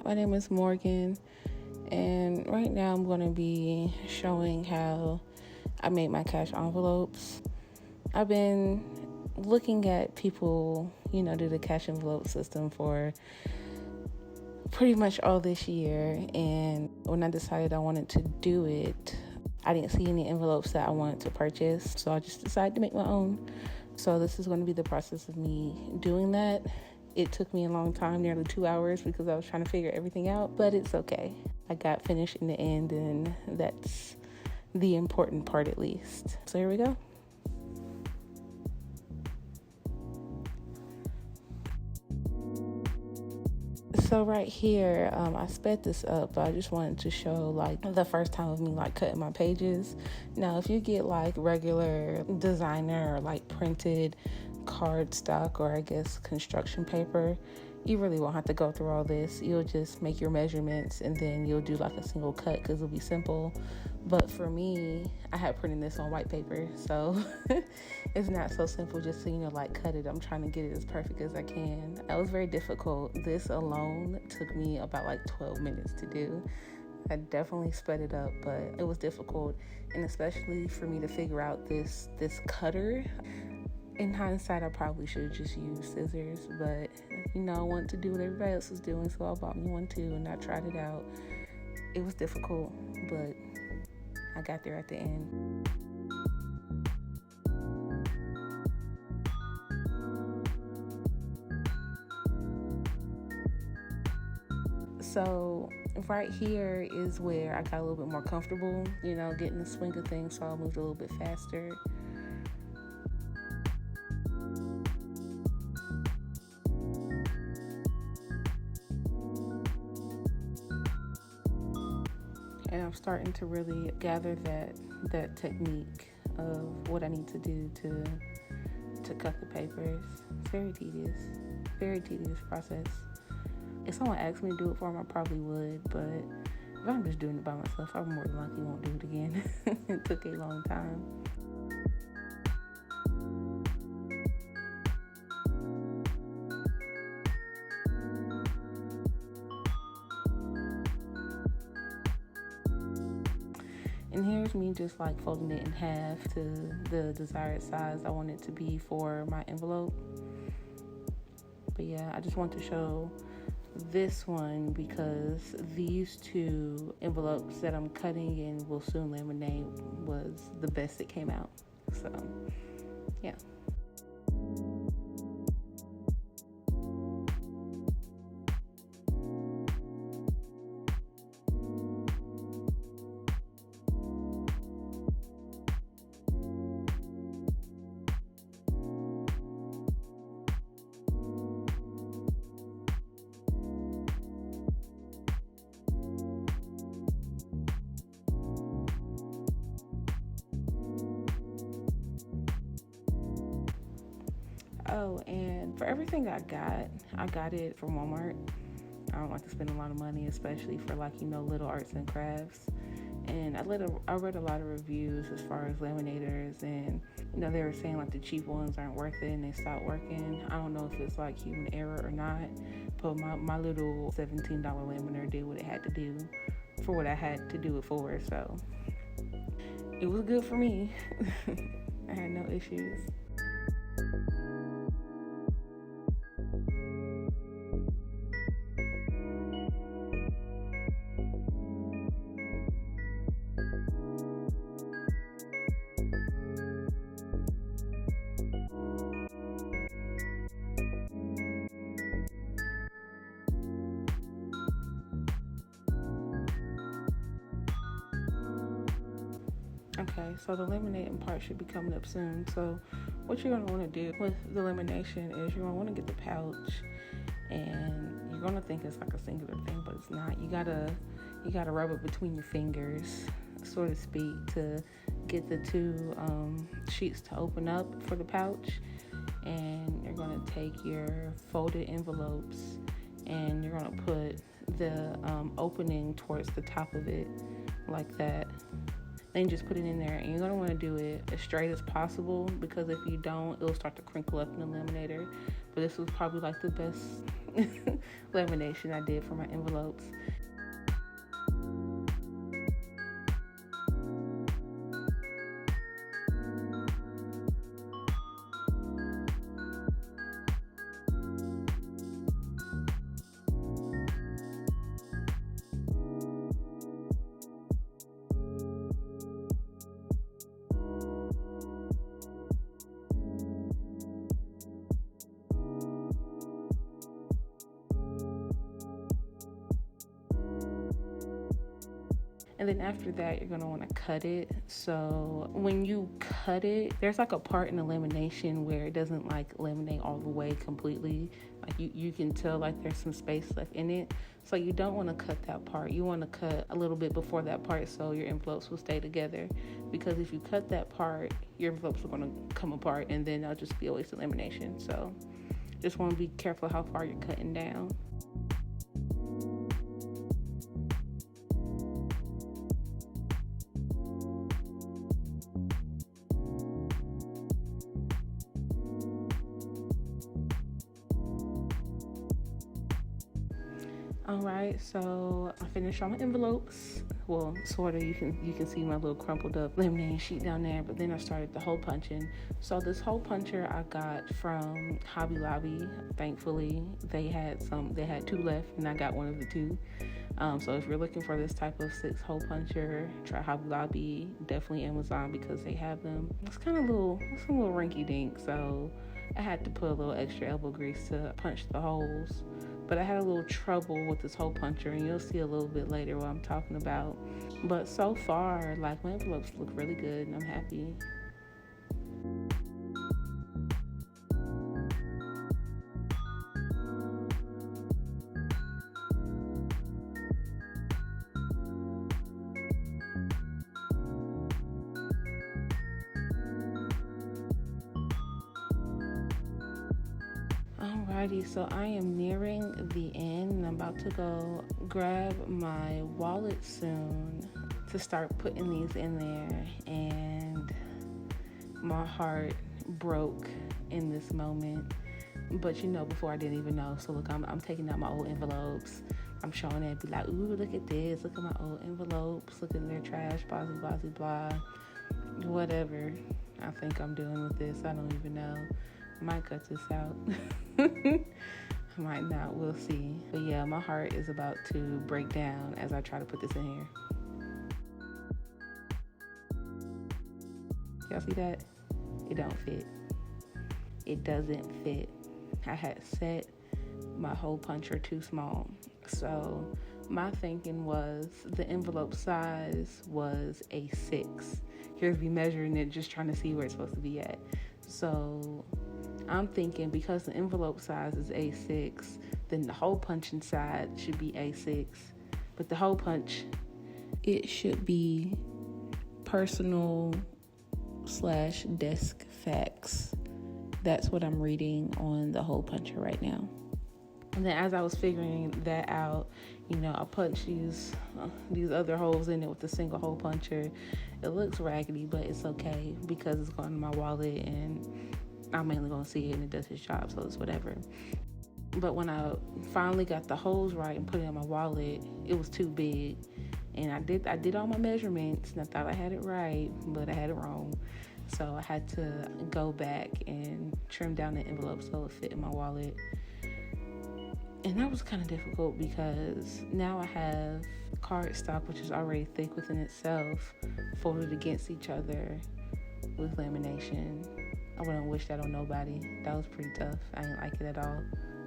My name is Morgan, and right now I'm going to be showing how I made my cash envelopes. I've been looking at people, do the cash envelope system for pretty much all this year, and when I decided I wanted to do it, I didn't see any envelopes that I wanted to purchase, so I just decided to make my own. So this is going to be the process of me doing that. It took me a long time, nearly 2 hours, because I was trying to figure everything out, but it's okay. I got finished in the end, and that's the important part at least. So here we go. So right here, I sped this up, but I just wanted to show the first time of me cutting my pages. Now, if you get regular designer or printed cardstock or I guess construction paper, you really won't have to go through all this. You'll just make your measurements and then you'll do a single cut because it'll be simple. But for me, I had printed this on white paper, so it's not so simple just to, cut it. I'm trying to get it as perfect as I can. That was very difficult. This alone took me about 12 minutes to do. I definitely sped it up, but it was difficult, and especially for me to figure out this cutter. In hindsight, I probably should have just used scissors, but I wanted to do what everybody else was doing, so I bought me one too, and I tried it out. It was difficult, but I got there at the end. So right here is where I got a little bit more comfortable, getting the swing of things, so I moved a little bit faster. And I'm starting to really gather that technique of what I need to do to cut the papers. It's very tedious process. If someone asked me to do it for them, I probably would, but if I'm just doing it by myself, I more than likely won't do it again. It took a long time. And here's me just folding it in half to the desired size I want it to be for my envelope. But yeah, I just want to show this one because these two envelopes that I'm cutting and will soon laminate was the best that came out. So yeah. Oh, and for everything I got it from Walmart. I don't like to spend a lot of money, especially for little arts and crafts. And I read a lot of reviews as far as laminators, and they were saying the cheap ones aren't worth it and they stopped working. I don't know if it's human error or not, but my little $17 laminator did what it had to do for what I had to do it for, so it was good for me. I had no issues. Okay, so the laminating part should be coming up soon. So what you're going to want to do with the lamination is you're going to want to get the pouch, and you're going to think it's a singular thing, but it's not. You gotta rub it between your fingers, so to speak, to get the two sheets to open up for the pouch. And you're going to take your folded envelopes and you're going to put the opening towards the top of it like that. Then just put it in there, and you're going to want to do it as straight as possible, because if you don't, it'll start to crinkle up in the laminator. But this was probably the lamination I did for my envelopes. And then after that, you're gonna wanna cut it. So when you cut it, there's like a part in the lamination where it doesn't like laminate all the way completely. Like you can tell like there's some space left in it. So you don't wanna cut that part. You wanna cut a little bit before that part so your envelopes will stay together. Because if you cut that part, your envelopes are gonna come apart and then that'll just be a waste of lamination. So just wanna be careful how far you're cutting down. All right, so I finished all my envelopes. Well, sort of. You can see my little crumpled up laminating sheet down there. But then I started the hole punching. So this hole puncher I got from Hobby Lobby. Thankfully, they had 2 left, and I got one of the 2. So if you're looking for this type of 6 hole puncher, try Hobby Lobby. Definitely Amazon because they have them. It's a little rinky dink. So I had to put a little extra elbow grease to punch the holes. But I had a little trouble with this hole puncher, and you'll see a little bit later what I'm talking about. But so far, like, my envelopes look really good, and I'm happy. Alrighty, so I am nearing the end and I'm about to go grab my wallet soon to start putting these in there, and my heart broke in this moment. But before I didn't even know. So look, I'm taking out my old envelopes. I'm showing it, be like, ooh, look at this. Look at my old envelopes. Look at their trash, blah, blah, blah, blah. Whatever I think I'm doing with this, I don't even know. I might cut this out. I might not. We'll see. But yeah, my heart is about to break down as I try to put this in here. Y'all see that? It don't fit. It doesn't fit. I had set my hole puncher too small. So my thinking was the envelope size was a 6. Here's me measuring it, just trying to see where it's supposed to be at. So I'm thinking because the envelope size is A6, then the hole punching side should be A6. But the hole punch, it should be personal/desk facts. That's what I'm reading on the hole puncher right now. And then as I was figuring that out, I punched these other holes in it with the single hole puncher. It looks raggedy, but it's okay because it's going in my wallet and I'm mainly going to see it and it does its job, so it's whatever. But when I finally got the holes right and put it in my wallet, it was too big. And I did all my measurements and I thought I had it right, but I had it wrong. So I had to go back and trim down the envelope so it fit in my wallet. And that was kind of difficult because now I have cardstock, which is already thick within itself, folded against each other with lamination. I wouldn't wish that on nobody. That was pretty tough. I didn't like it at all.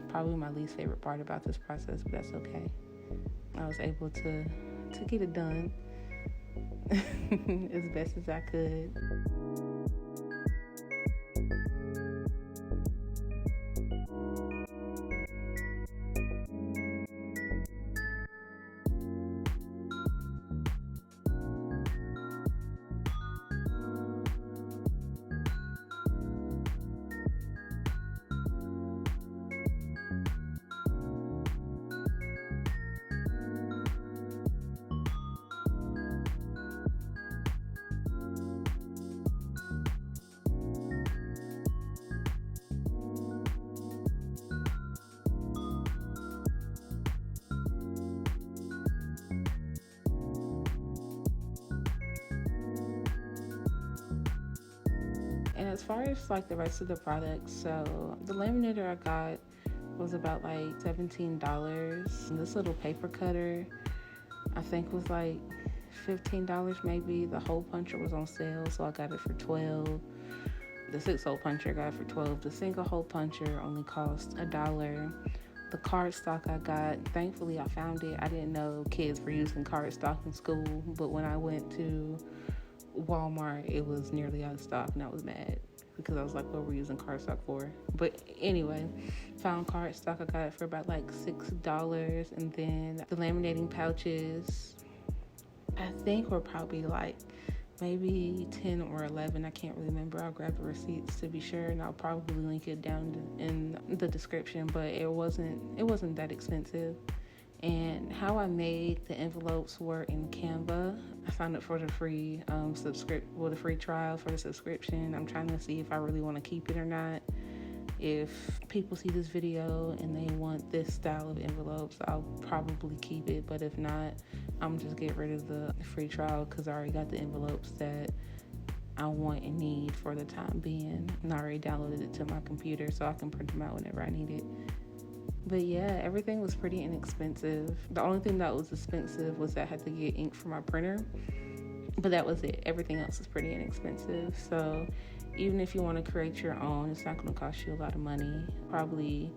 Probably my least favorite part about this process, but that's okay. I was able to get it done as best as I could. yeah, as far as like the rest of the products, so the laminator I got was about like $17. This little paper cutter I think was like $15 maybe. The hole puncher was on sale, so I got it for 12. The 6-hole puncher I got for 12. The single hole puncher only cost $1. The cardstock I got, thankfully I found it. I didn't know kids were using cardstock in school, but when I went to Walmart, it was nearly out of stock, and I was mad because I was like, what were we using cardstock for? But anyway, found cardstock. I got it for about like $6. And then the laminating pouches, I think were probably like maybe 10 or 11. I can't really remember. I'll grab the receipts to be sure, and I'll probably link it down in the description, but it wasn't that expensive. And how I made the envelopes were in Canva. I signed up for the free the free trial for the subscription. I'm trying to see if I really want to keep it or not. If people see this video and they want this style of envelopes, I'll probably keep it, but if not, I'm just get rid of the free trial because I already got the envelopes that I want and need for the time being, and I already downloaded it to my computer so I can print them out whenever I need it. But yeah, everything was pretty inexpensive. The only thing that was expensive was that I had to get ink for my printer, but that was it. Everything else is pretty inexpensive. So even if you want to create your own, it's not going to cost you a lot of money. Probably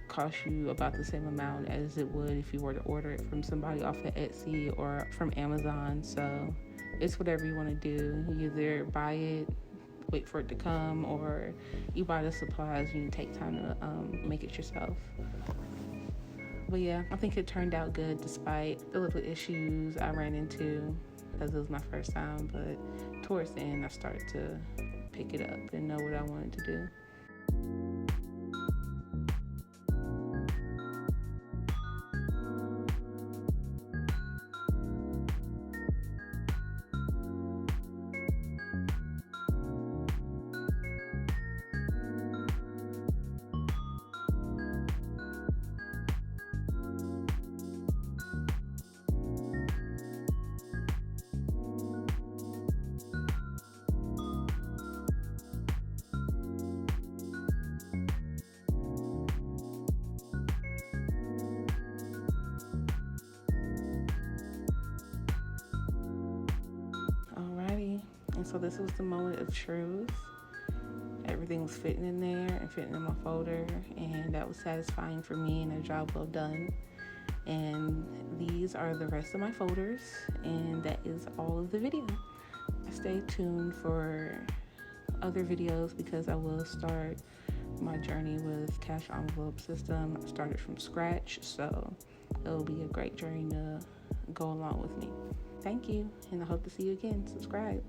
cost you about the same amount as it would if you were to order it from somebody off of Etsy or from Amazon. So it's whatever you want to do. You either buy it, wait for it to come, or you buy the supplies and you take time to make it yourself. But yeah, I think it turned out good despite the little issues I ran into because it was my first time. But towards the end, I started to pick it up and know what I wanted to do. And so this was the moment of truth. Everything was fitting in there and fitting in my folder, and that was satisfying for me and a job well done. And these are the rest of my folders, and that is all of the video. Stay tuned for other videos because I will start my journey with cash envelope system. I started from scratch, so it'll be a great journey to go along with me. Thank you, and I hope to see you again. Subscribe.